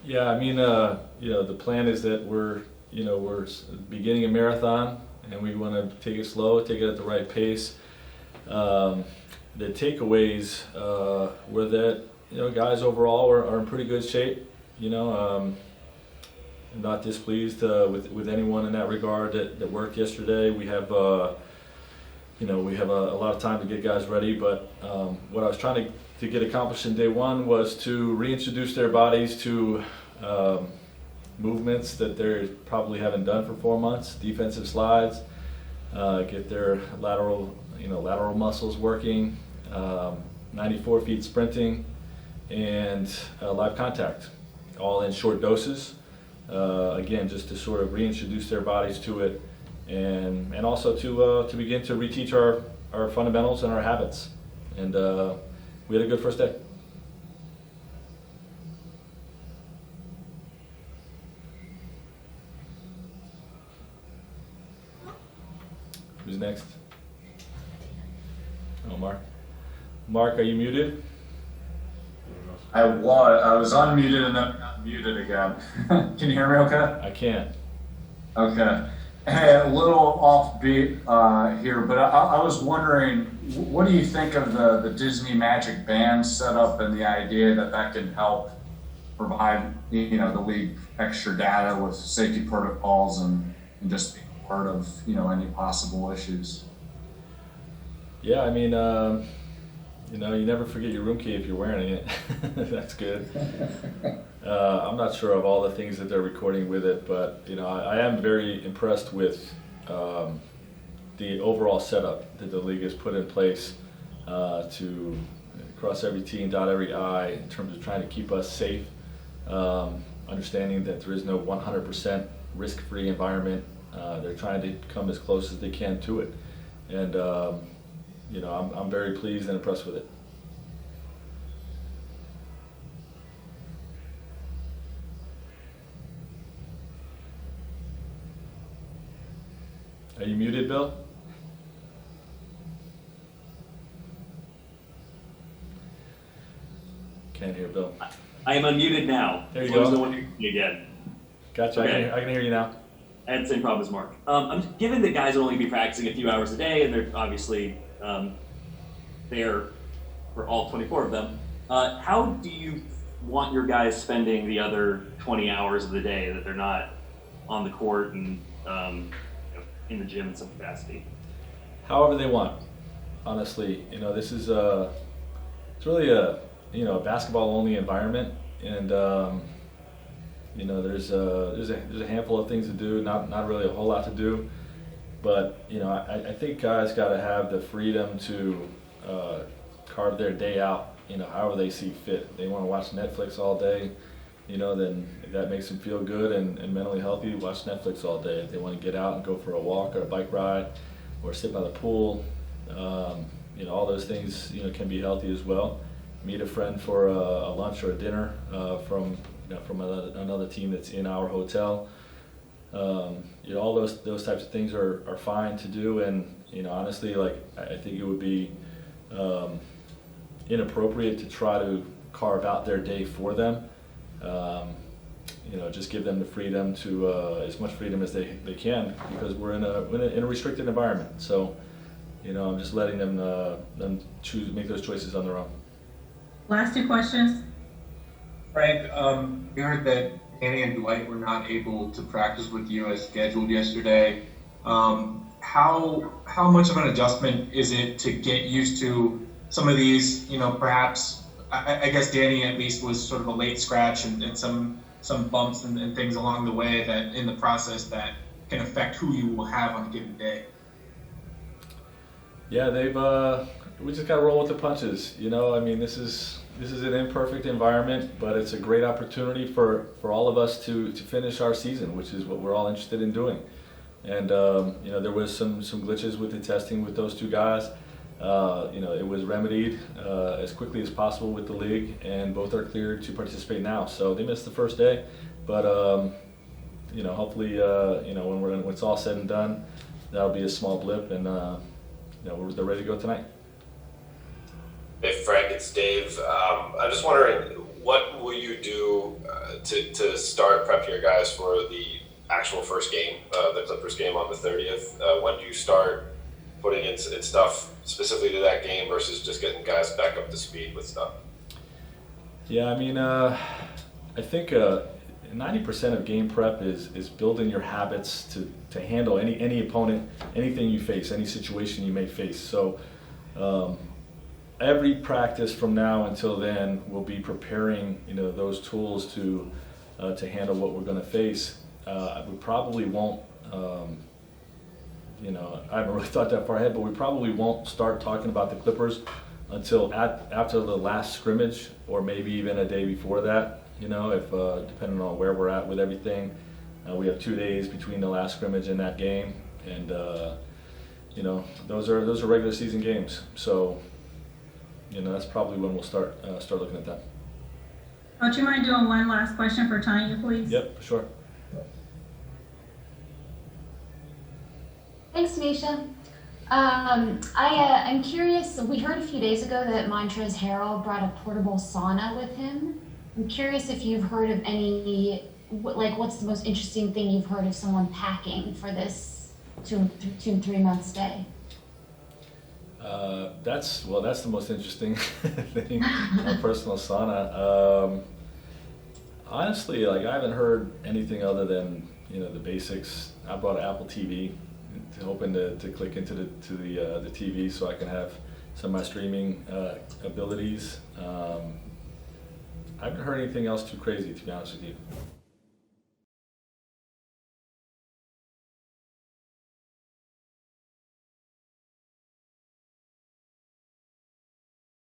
Yeah, I mean, the plan is that we're beginning a marathon, and we want to take it slow, take it at the right pace. Um, the takeaways were that guys overall are in pretty good shape. I'm not displeased with anyone in that regard that worked yesterday. We have a lot of time to get guys ready, but what I was trying to get accomplished in day one was to reintroduce their bodies to movements that they probably haven't done for 4 months, defensive slides, get their lateral muscles working, 94 feet sprinting, and live contact, all in short doses. Again, just to sort of reintroduce their bodies to it, and also to begin to reteach our fundamentals and our habits. And we had a good first day. Who's next? Oh, Mark. Mark, are you muted? I was unmuted and then got muted again. Can you hear me okay? I can't. Okay. Hey, a little offbeat here, but I was wondering, what do you think of the Disney Magic Band setup and the idea that can help provide the league extra data with safety protocols and just being part of any possible issues? Yeah, I mean, you never forget your room key if you're wearing it. That's good. I'm not sure of all the things that they're recording with it, but I am very impressed with the overall setup that the league has put in place to cross every T and dot every I in terms of trying to keep us safe. Understanding that there is no 100% risk-free environment. They're trying to come as close as they can to it, and I'm very pleased and impressed with it. Are you muted, Bill? Can't hear Bill. I am unmuted now. There you go. There's no one hearing me again. Gotcha. Okay. I can hear you now. I had the same problem as Mark. Given that guys will only be practicing a few hours a day, and they're obviously there for all 24 of them, how do you want your guys spending the other 20 hours of the day that they're not on the court and in the gym in some capacity? However they want. Honestly, this is it's really a basketball only environment, and there's a handful of things to do, not really a whole lot to do, but I think guys got to have the freedom to carve their day out, however they see fit. They want to watch Netflix all day, then if that makes them feel good and mentally healthy, watch Netflix all day. If they want to get out and go for a walk or a bike ride or sit by the pool, all those things can be healthy as well. Meet a friend for a lunch or a dinner from another team that's in our hotel. All those types of things are fine to do, and honestly, I think it would be inappropriate to try to carve out their day for them. Just give them the freedom to as much freedom as they can, because we're in a restricted environment. So I'm just letting them choose, make those choices on their own. Last two questions. Frank, we heard that Danny and Dwight were not able to practice with you as scheduled yesterday. How much of an adjustment is it to get used to some of these, perhaps, I guess Danny at least was sort of a late scratch and some bumps and things along the way that in the process that can affect who you will have on a given day? Yeah, we just got to roll with the punches. This is an imperfect environment, but it's a great opportunity for all of us to finish our season, which is what we're all interested in doing. And there was some glitches with the testing with those two guys. It was remedied as quickly as possible with the league, and both are cleared to participate now. So they missed the first day, but hopefully, when it's all said and done, that'll be a small blip, and they're ready to go tonight. Hey Frank, it's Dave. I'm just wondering, what will you do to start prepping your guys for the actual first game, the Clippers game on the 30th? When do you start putting in stuff specifically to that game versus just getting guys back up to speed with stuff? Yeah, I mean, I think 90% of game prep is building your habits to handle any opponent, anything you face, any situation you may face. So every practice from now until then will be preparing, those tools to handle what we're going to face. We probably won't, I haven't really thought that far ahead, but we probably won't start talking about the Clippers until after the last scrimmage, or maybe even a day before that. If depending on where we're at with everything, we have 2 days between the last scrimmage and that game, and those are regular season games. So that's probably when we'll start looking at that. Would you mind doing one last question for Tanya, please? Yep, sure. Thanks, Nisha. I'm curious, we heard a few days ago that Montrezl Harrell brought a portable sauna with him. I'm curious if you've heard of what's the most interesting thing you've heard of someone packing for this 2 and 3 month stay? That's the most interesting thing, a personal sauna. Honestly, I haven't heard anything other than, the basics. I bought an Apple TV, hoping to click into the TV so I can have some of my streaming abilities. I haven't heard anything else too crazy, to be honest with you.